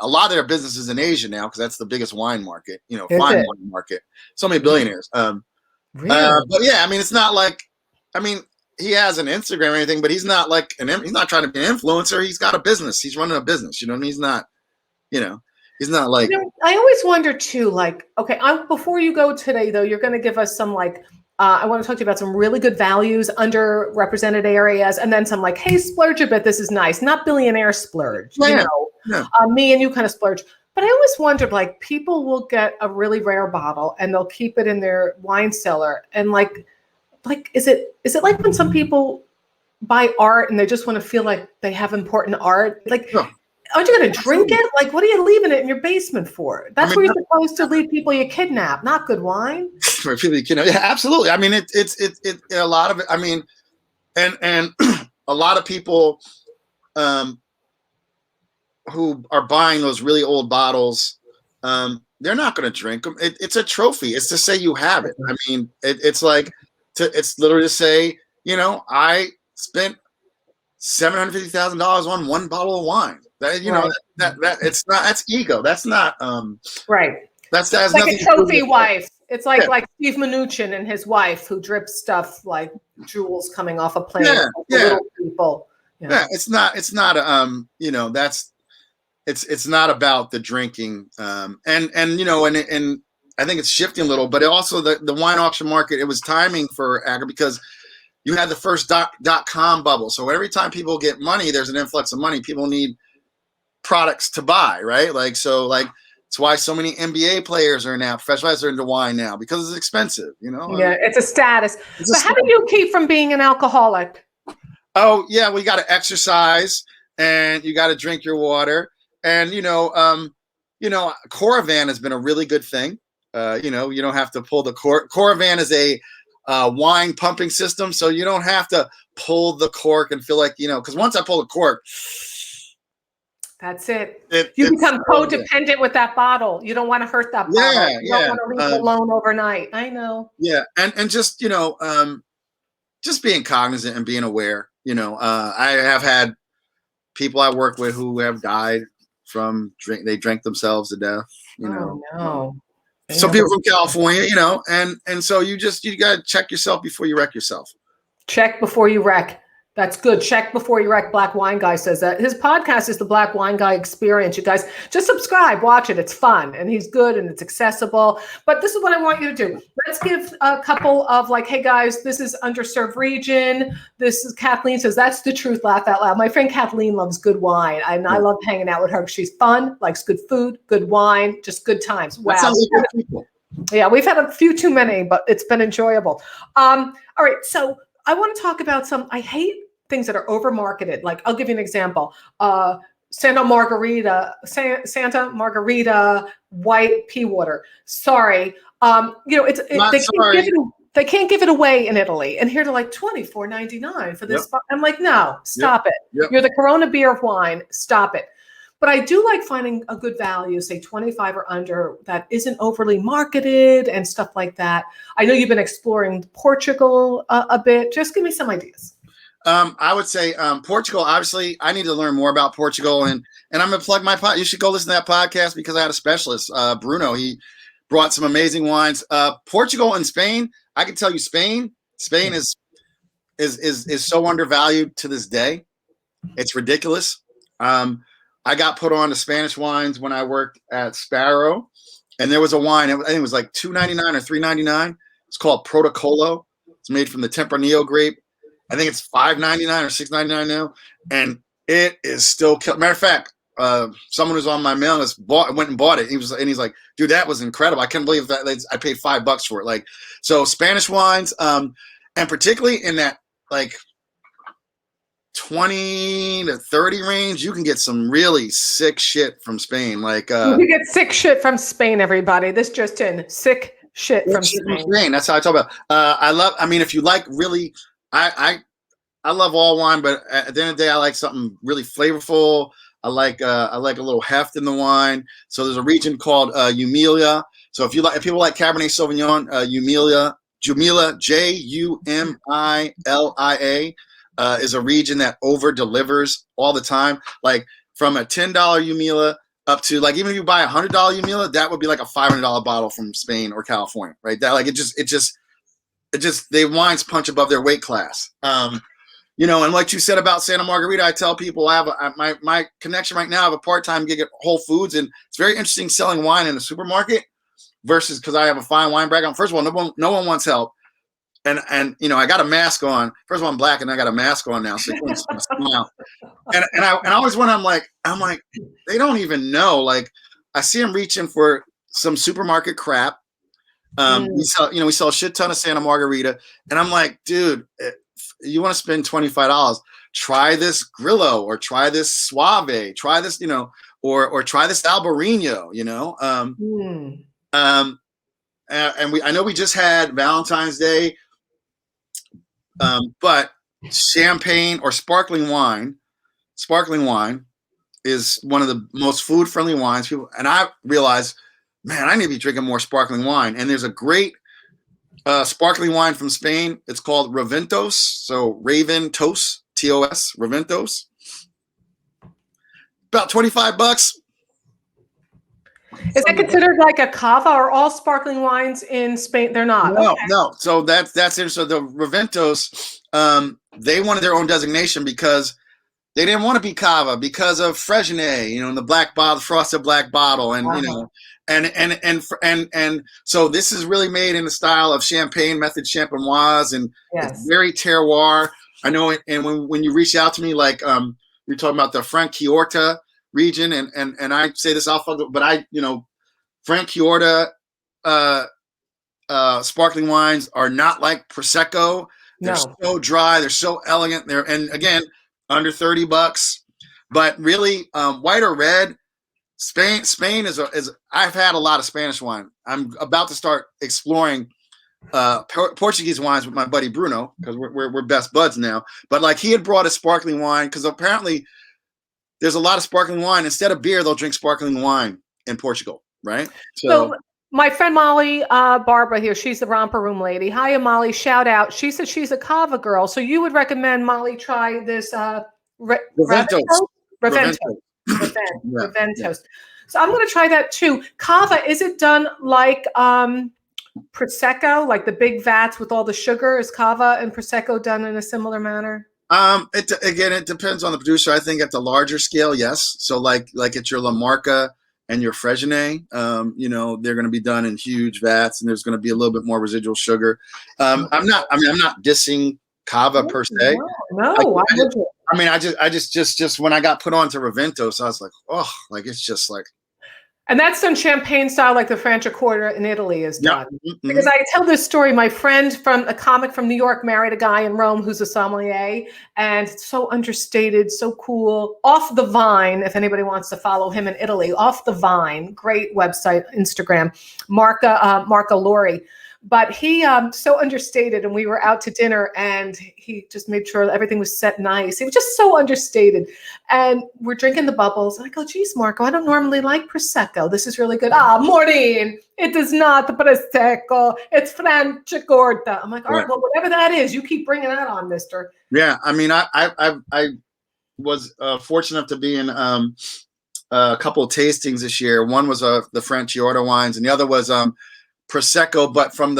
Speaker 6: a lot of their business is in Asia now because that's the biggest wine market, fine wine market. So many billionaires.
Speaker 5: Really?
Speaker 6: But yeah, I mean, it's not like, he has an Instagram or anything, but he's not like he's not trying to be an influencer. He's got a business. He's running a business. He's not, he's not like.
Speaker 5: I always wonder too, like, okay, before you go today though, you're going to give us some like. I want to talk to you about some really good values, underrepresented areas, and then some like, hey, splurge a bit. This is nice. Not billionaire splurge, me and you kind of splurge. But I always wondered, like, people will get a really rare bottle and they'll keep it in their wine cellar. And like, is it like when some people buy art and they just want to feel like they have important art? Like, aren't you going to drink it? Like, what are you leaving it in your basement for? That's where you're supposed to leave people you kidnap, not good wine.
Speaker 6: For people you kidnap, yeah, absolutely. I mean, it's a lot of it. I mean, and a lot of people who are buying those really old bottles, they're not going to drink them. It's a trophy. It's to say you have it. I mean, it's literally to say, I spent $750,000 on one bottle of wine. That it's not. That's ego. That's not.
Speaker 5: Right.
Speaker 6: That's
Speaker 5: like a trophy wife. It's like Steve Mnuchin and his wife who drips stuff like jewels coming off a plane. Little people.
Speaker 6: Yeah. It's not. It's not. That's. It's not about the drinking. And I think it's shifting a little, but also the wine auction market. It was timing for Agra because you had the first .com bubble. So every time people get money, there's an influx of money. People need products to buy, right? It's why so many NBA players are now professional athletes are into wine now because it's expensive,
Speaker 5: Yeah, it's a status. But how do you keep from being an alcoholic?
Speaker 6: Oh yeah, well, you got to exercise and you got to drink your water, and Coravan has been a really good thing. You don't have to pull the cork. Coravan is a wine pumping system, so you don't have to pull the cork and feel like because once I pull the cork.
Speaker 5: That's it. You become codependent with that bottle. You don't want to hurt that bottle. You don't want to leave it alone overnight. I know. Yeah,
Speaker 6: and just just being cognizant and being aware. I have had people I work with who have died from they drank themselves to death.
Speaker 5: Oh no.
Speaker 6: Some people from California, and so you got to check yourself before you wreck yourself.
Speaker 5: Check before you wreck. That's good. Check before you wreck. Black Wine Guy says that. His podcast is the Black Wine Guy Experience. You guys just subscribe, watch it. It's fun and he's good and it's accessible. But this is what I want you to do. Let's give a couple of hey guys, this is underserved region. This is Kathleen says, that's the truth. Laugh out loud. My friend Kathleen loves good wine. And I love hanging out with her. She's fun, likes good food, good wine, just good times. Wow.
Speaker 6: That sounds like good people.
Speaker 5: Yeah, we've had a few too many, but it's been enjoyable. All right. So I want to talk about I hate things that are over marketed. Like I'll give you an example. Santa Margarita white pea water. Sorry. They can't give it away in Italy. And here they're like $24.99 for this. Yep. I'm like, no, stop it. Yep. You're the Corona beer of wine. Stop it. But I do like finding a good value, say 25 or under, that isn't overly marketed and stuff like that. I know you've been exploring Portugal a bit. Just give me some ideas.
Speaker 6: I would say Portugal. Obviously, I need to learn more about Portugal, and I'm gonna plug my pod. You should go listen to that podcast because I had a specialist, Bruno. He brought some amazing wines. Portugal and Spain. I can tell you, Spain is so undervalued to this day. It's ridiculous. I got put on to Spanish wines when I worked at Sparrow, and there was a wine. I think it was like $2.99 or $3.99. It's called Protocolo. It's made from the Tempranillo grape. I think it's $5.99 or $6.99 now, and it is still killed. Matter of fact, someone who's on my mail list went and bought it. He's like, dude, that was incredible. I can't believe that I paid $5 for it. Like, so Spanish wines, and particularly in that like 20 to 30 range, you can get some really sick shit from Spain. Like,
Speaker 5: you get sick shit from Spain, everybody. This just in, sick shit from Spain.
Speaker 6: That's how I talk about. I mean, if you like really, I love all wine, but at the end of the day, I like something really flavorful. I like a little heft in the wine. So there's a region called Jumillia. So if people like Cabernet Sauvignon, Jumillia, Jumillia, is a region that over delivers all the time. Like from a $10 Jumillia up to like, even if you buy a $100 Jumillia, that would be like a $500 bottle from Spain or California, right? That like it just they wines punch above their weight class. You know, and like you said about Santa Margarita, I tell people I have my connection right now. I have a part-time gig at Whole Foods, and it's very interesting selling wine in a supermarket versus because I have a fine wine background. First of all, no one wants help, and you know I got a mask on. First of all, I'm black, and I got a mask on now, so you can't smile. And I always when I'm like they don't even know. Like I see them reaching for some supermarket crap. We sell a shit ton of Santa Margarita, and I'm like, dude, you want to spend $25? Try this Grillo, or try this Suave, try this, you know, or try this Albarino, you know. And I know we just had Valentine's Day, but champagne or sparkling wine is one of the most food-friendly wines. And I realized, man, I need to be drinking more sparkling wine. And there's a great sparkling wine from Spain. It's called Raventos. So Raven Toast, T-O-S, Raventos. About $25.
Speaker 5: Is that considered like a cava, or all sparkling wines in Spain? They're not.
Speaker 6: No. So that's it. So the Raventos, they wanted their own designation because they didn't want to be cava because of Fresnay, you know, in the black bottle, frosted black bottle, and you know. And so this is really made in the style of champagne, method champenoise, and it's very terroir. I know it, and when you reach out to me, like you're talking about the Frank-Chiorta region, and I say this, but Frank-Chiorta sparkling wines are not like Prosecco. They're so dry, they're so elegant. And again, under $30. But really, white or red, Spain is I've had a lot of Spanish wine. I'm about to start exploring Portuguese wines with my buddy Bruno, because we're best buds now. But like, he had brought a sparkling wine because apparently there's a lot of sparkling wine. Instead of beer, they'll drink sparkling wine in Portugal, right? So
Speaker 5: my friend Molly Barbara here, she's the romper room lady. Hiya, Molly, shout out. She said she's a cava girl, so you would recommend Molly try this
Speaker 6: Raventos.
Speaker 5: Raventos. So I'm going to try that too. Cava, is it done like Prosecco, like the big vats with all the sugar? Is Cava and Prosecco done in a similar manner?
Speaker 6: It depends on the producer. I think at the larger scale, yes. So like at your La Marca and your Fresnay, they're going to be done in huge vats, and there's going to be a little bit more residual sugar. I'm not dissing Cava per se.
Speaker 5: No, why would you?
Speaker 6: I just when I got put on to Raventos, I was like, oh, like it's just like.
Speaker 5: And that's done champagne style, like the Franciacorta in Italy is done.
Speaker 6: Mm-hmm.
Speaker 5: Because I tell this story, my friend from a comic from New York married a guy in Rome who's a sommelier, and so understated, so cool. Off the Vine, if anybody wants to follow him in Italy, Off the Vine, great website, Instagram, Marca Lori. But he so understated, and we were out to dinner, and he just made sure that everything was set nice. He was just so understated, and we're drinking the bubbles. And I go, "Geez, Marco, I don't normally like prosecco. This is really good." "Ah, Maureen, it is not prosecco. It's Franciacorta." I'm like, "All right, well, whatever that is, you keep bringing that on, Mister."
Speaker 6: Yeah, I mean, I was fortunate enough to be in a couple of tastings this year. One was the Franciacorta wines, and the other was prosecco, but from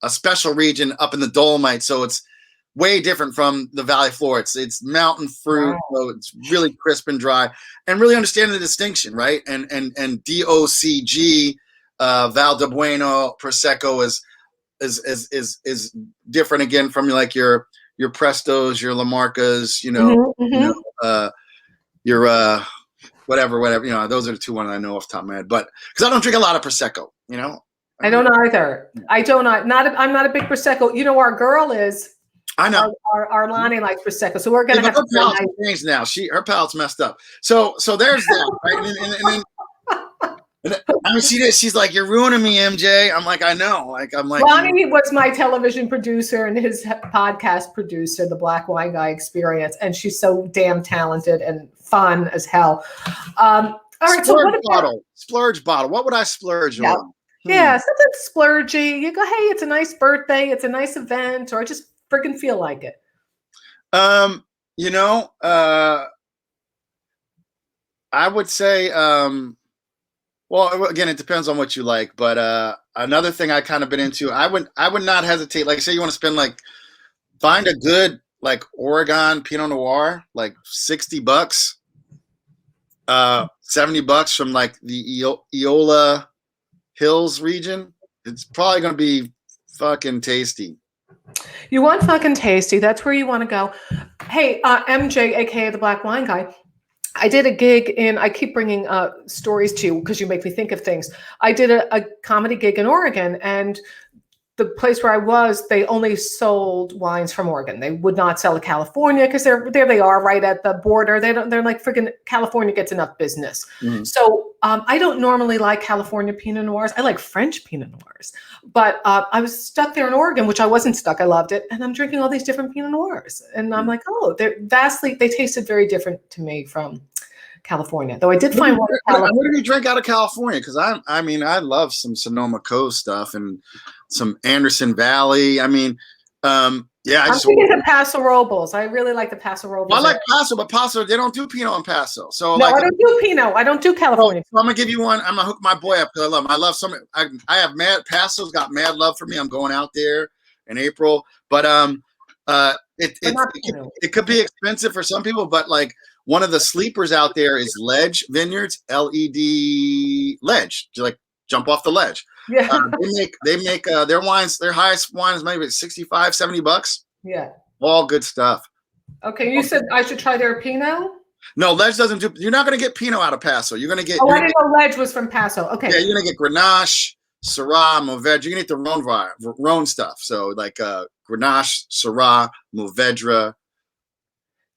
Speaker 6: a special region up in the Dolomites. So it's way different from the Valley floor. It's mountain fruit, wow. So it's really crisp and dry, and really understanding the distinction, right? And DOCG, Val de Bueno prosecco is different again from like your Prestos, your La Marcas, you know, your whatever, you know, those are the two ones I know off the top of my head. But because I don't drink a lot of prosecco, you know.
Speaker 5: I don't either. I don't. I'm not a big prosecco. You know, our girl is.
Speaker 6: I know.
Speaker 5: Our Lonnie likes prosecco, so we're gonna have
Speaker 6: her palate's changed now. Her palate's messed up. So there's that, right? And I mean, she's like, "You're ruining me, MJ." I'm like, "I know." I'm like,
Speaker 5: Lonnie was my television producer and his podcast producer, the Black Wine Guy Experience, and she's so damn talented and fun as hell. All right, so what about
Speaker 6: splurge bottle? What would I splurge on?
Speaker 5: Yeah, something splurgy. You go, "Hey, it's a nice birthday, it's a nice event," or I just freaking feel like it.
Speaker 6: You know, I would say, well, again, it depends on what you like. But another thing I kind of been into, I would not hesitate. Like, say you want to find a good like Oregon Pinot Noir, like $60, $70 from like the Eola Hills region. It's probably going to be fucking tasty.
Speaker 5: You want fucking tasty. That's where you want to go. Hey, MJ, aka the Black Wine Guy. I did a gig I keep bringing stories to you because you make me think of things. I did a comedy gig in Oregon, and the place where I was, they only sold wines from Oregon. They would not sell to California because there they are right at the border. They're like freaking California gets enough business. Mm. So I don't normally like California Pinot Noirs. I like French Pinot Noirs, but I was stuck there in Oregon, which I wasn't stuck. I loved it. And I'm drinking all these different Pinot Noirs. And I'm like, oh, they tasted very different to me from California, though I did find one.
Speaker 6: What do you drink out of California? Because I mean, I love some Sonoma Coast stuff and some Anderson Valley. I mean, yeah.
Speaker 5: I'm thinking the Paso Robles. I really like the Paso Robles.
Speaker 6: Well, I like Paso, but Paso, they don't do Pinot in Paso. So
Speaker 5: no, I don't do Pinot. I don't do California.
Speaker 6: So I'm gonna give you one. I'm gonna hook my boy up because I love him. I love some. I have Paso's got mad love for me. I'm going out there in April, but it could be expensive for some people, but like. One of the sleepers out there is Ledge Vineyards, LED Ledge. Like jump off the ledge. Yeah. They make their wines, their highest wine is maybe $65, $70.
Speaker 5: Yeah.
Speaker 6: All good stuff.
Speaker 5: Okay. You said I should try their Pinot?
Speaker 6: No, Ledge doesn't do, you're not going to get Pinot out of Paso. You're going to get.
Speaker 5: Oh, I didn't know Ledge was from Paso. Okay.
Speaker 6: Yeah, you're going to get Grenache, Syrah, Mourvedre. You're going to get the Rhone stuff. So like Grenache, Syrah, Mourvedre.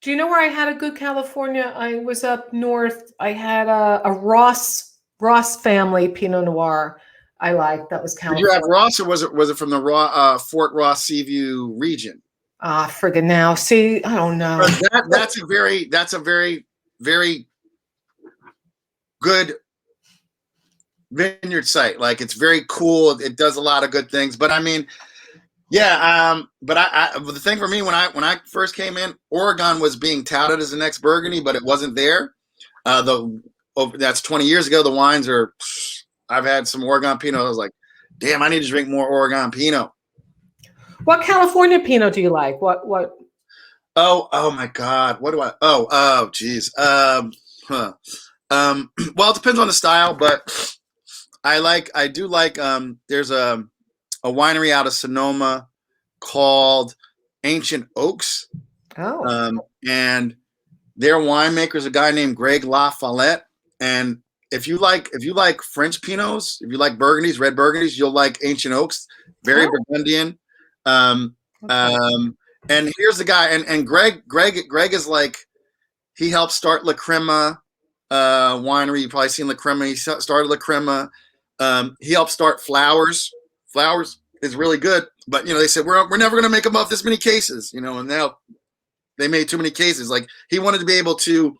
Speaker 5: Do you know where I had a good California? I was up north. I had a Ross family Pinot Noir. I liked that was California.
Speaker 6: Did you have Ross, or was it from the Fort Ross Seaview region?
Speaker 5: Friggin' now. See, I don't know.
Speaker 6: That's a very, very good vineyard site. Like it's very cool. It does a lot of good things. But I mean. Yeah, but the thing for me when I first came in, Oregon was being touted as the next Burgundy, but it wasn't there. That's 20 years ago. The wines are. I've had some Oregon Pinot. I was like, damn, I need to drink more Oregon Pinot.
Speaker 5: What California Pinot do you like? What?
Speaker 6: Oh my God! What do I? Oh, geez. Well, it depends on the style, but I do like. There's a winery out of Sonoma called Ancient Oaks.
Speaker 5: Oh.
Speaker 6: And their winemaker is a guy named Greg La Follette. And if you like French Pinots, if you like Burgundies, red Burgundies, you'll like Ancient Oaks. Very Burgundian. And here's the guy. And Greg is like, he helped start La Crema winery. You've probably seen La Crema. He started La Crema. He helped start Flowers Flowers is really good, but they said we're never going to make above this many cases, and now they made too many cases. Like he wanted to be able to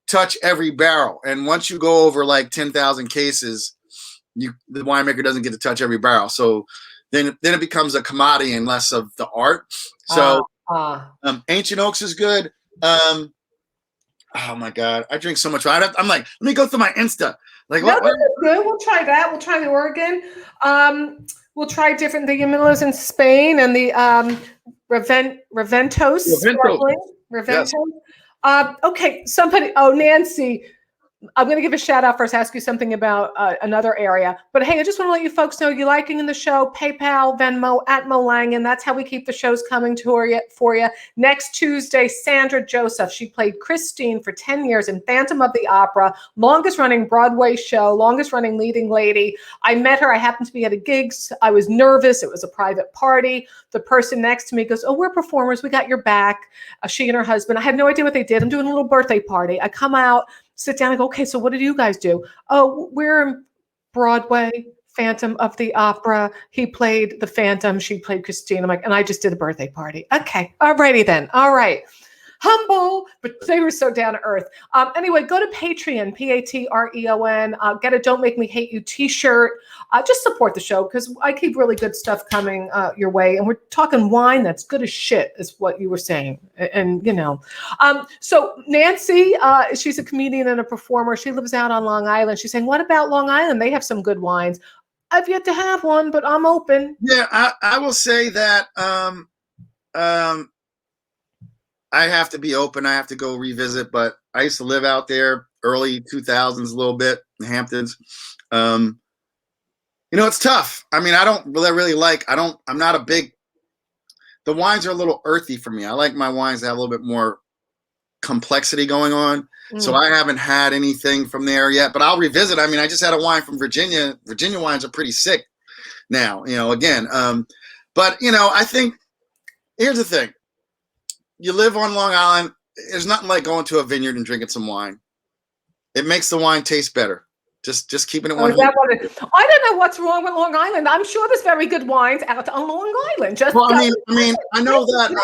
Speaker 6: touch every barrel, and once you go over like 10,000 cases, the winemaker doesn't get to touch every barrel. So then it becomes a commodity and less of the art. So Ancient Oaks is good. Oh my God, I drink so much wine. I'm like, let me go through my Insta. Like,
Speaker 5: no, that's good. We'll try that. We'll try the Oregon. We'll try the Jumillias in Spain and the Reventos.
Speaker 6: Yes.
Speaker 5: Okay, Nancy, I'm going to give a shout out first, ask you something about another area. But hey, I just want to let you folks know you're liking the show. PayPal, Venmo, @MoLangan. That's how we keep the shows coming for you. Next Tuesday, Sandra Joseph. She played Christine for 10 years in Phantom of the Opera, longest running Broadway show, longest running leading lady. I met her. I happened to be at a gig. I was nervous. It was a private party. The person next to me goes, "Oh, we're performers. We got your back." She and her husband. I had no idea what they did. I'm doing a little birthday party. I come out, sit down and go, "Okay, so what did you guys do?" "Oh, we're in Broadway, Phantom of the Opera. He played the Phantom. She played Christine." I'm like, "And I just did a birthday party." Okay, alrighty then. All right. Humble, but they were so down to earth. Anyway, go to Patreon, Patreon. Get a Don't Make Me Hate You t-shirt. Just support the show because I keep really good stuff coming your way. And we're talking wine that's good as shit is what you were saying. And so Nancy, she's a comedian and a performer. She lives out on Long Island. She's saying, what about Long Island? They have some good wines. I've yet to have one, but I'm open.
Speaker 6: Yeah, I will say that I have to be open. I have to go revisit, but I used to live out there early 2000s a little bit in the Hamptons. It's tough. I mean, I don't really like, I'm not a big, the wines are a little earthy for me. I like my wines to have a little bit more complexity going on. So I haven't had anything from there yet, but I'll revisit. I mean, I just had a wine from Virginia. Virginia wines are pretty sick now, again. But I think here's the thing. You live on Long Island. There's nothing like going to a vineyard and drinking some wine. It makes the wine taste better. Just keeping it one.
Speaker 5: I don't know what's wrong with Long Island. I'm sure there's very good wines out on Long Island. I
Speaker 6: know that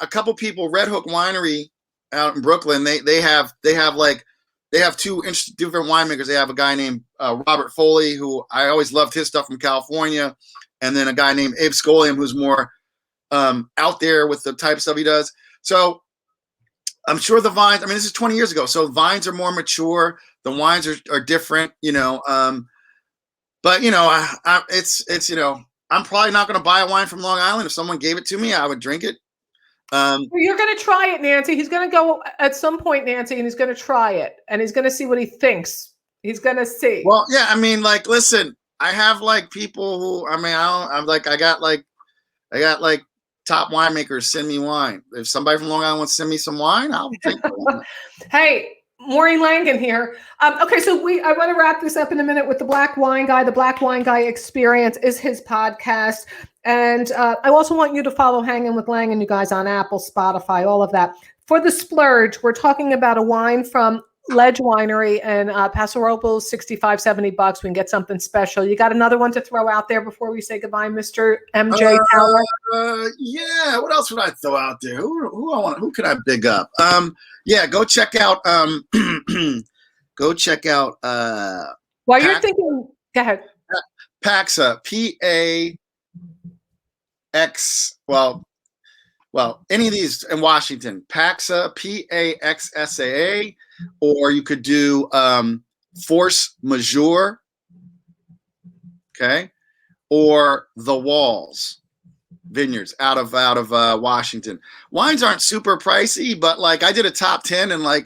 Speaker 6: a couple people, Red Hook Winery out in Brooklyn, they have two different winemakers. They have a guy named Robert Foley, who I always loved his stuff from California, and then a guy named Abe Scolium, who's more out there with the type of stuff he does. So I'm sure the vines, this is 20 years ago. So vines are more mature. The wines are different, but it's I'm probably not going to buy a wine from Long Island. If someone gave it to me, I would drink it.
Speaker 5: You're going to try it, Nancy. He's going to go at some point, Nancy, and he's going to try it and he's going to see what he thinks. He's going to see.
Speaker 6: Well, yeah. Listen, I have people who, I got top winemakers send me wine. If somebody from Long Island wants to send me some wine, I'll drink it.
Speaker 5: Hey, Maureen Langan here. Okay, so I want to wrap this up in a minute with the Black Wine Guy. The Black Wine Guy Experience is his podcast. And I also want you to follow Hanging with Langan, you guys, on Apple, Spotify, all of that. For the splurge, we're talking about a wine from Ledge Winery and Paso Robles, $65-$70. We can get something special. You got another one to throw out there before we say goodbye, Mr. MJ Towler?
Speaker 6: Yeah. What else would I throw out there? Who could I big up? Yeah. Go check out.
Speaker 5: While you're thinking, go ahead.
Speaker 6: Paxa, PAX. Well, any of these in Washington, Paxa, PAXSAA, or you could do Force Majeure, okay, or The Walls Vineyards out of Washington. Wines aren't super pricey, but I did a top 10, and I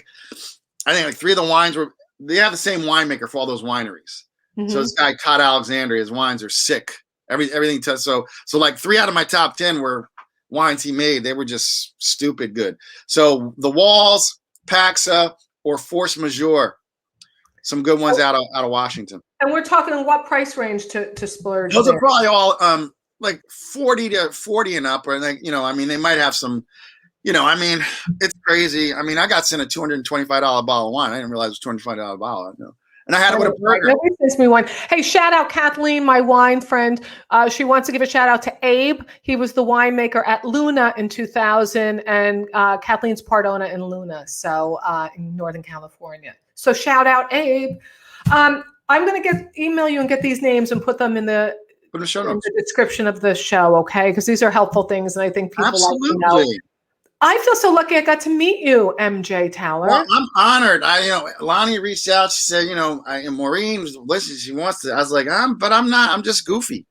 Speaker 6: think 3 of the wines they have the same winemaker for all those wineries. Mm-hmm. So this guy Todd Alexander, his wines are sick. Everything. So 3 out of my top 10 were wines he made. They were just stupid good. So The Walls, Paxa, or Force Majeure, some good ones out of Washington.
Speaker 5: And we're talking what price range to splurge?
Speaker 6: Those are probably all 40 to 40 and up, or they might have some. It's crazy. I got sent a $225 bottle of wine. I didn't realize it was $225 bottle. and I had it with a burger.
Speaker 5: Nobody sends me wine. Hey, shout out Kathleen, my wine friend. She wants to give a shout out to Abe. He was the winemaker at Luna in 2000, and Kathleen's part owner in Luna, so in Northern California. So shout out Abe. I'm going to email you and get these names and put them in the
Speaker 6: show notes.
Speaker 5: In the description of the show, okay? Because these are helpful things, and I think people like to know. I feel so lucky I got to meet you, MJ Towler.
Speaker 6: Well, I'm honored. Lonnie reached out. She said, Maureen, listen, she wants to. I was like, but I'm not. I'm just goofy.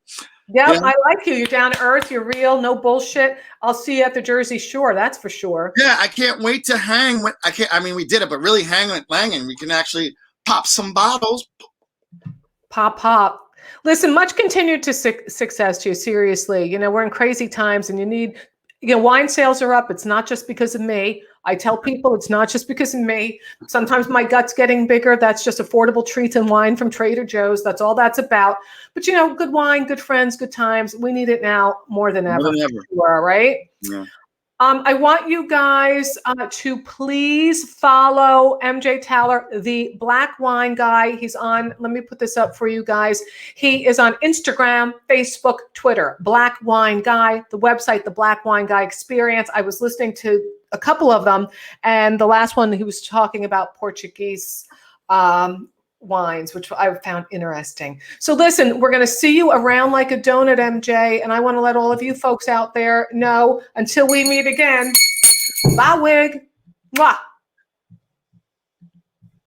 Speaker 5: Yeah, I like you. You're down to earth. You're real. No bullshit. I'll see you at the Jersey Shore. That's for sure.
Speaker 6: Yeah, I can't wait to hang with. We did it, but really hang with Langan. We can actually pop some bottles.
Speaker 5: Pop. Listen, much continued success to you. Seriously, we're in crazy times, and you need. Wine sales are up. It's not just because of me. I tell people it's not just because of me. Sometimes my gut's getting bigger. That's just affordable treats and wine from Trader Joe's. That's all that's about. But, good wine, good friends, good times. We need it now more than ever. Sure, right?
Speaker 6: Yeah.
Speaker 5: I want you guys to please follow MJ Towler, the Black Wine Guy. He's on, let me put this up for you guys. He is on Instagram, Facebook, Twitter, Black Wine Guy, the website, the Black Wine Guy Experience. I was listening to a couple of them, and the last one, he was talking about Portuguese wines, which I found interesting. So listen, we're going to see you around like a donut, MJ, and I want to let all of you folks out there know, until we meet again, bye, wig. Mwah.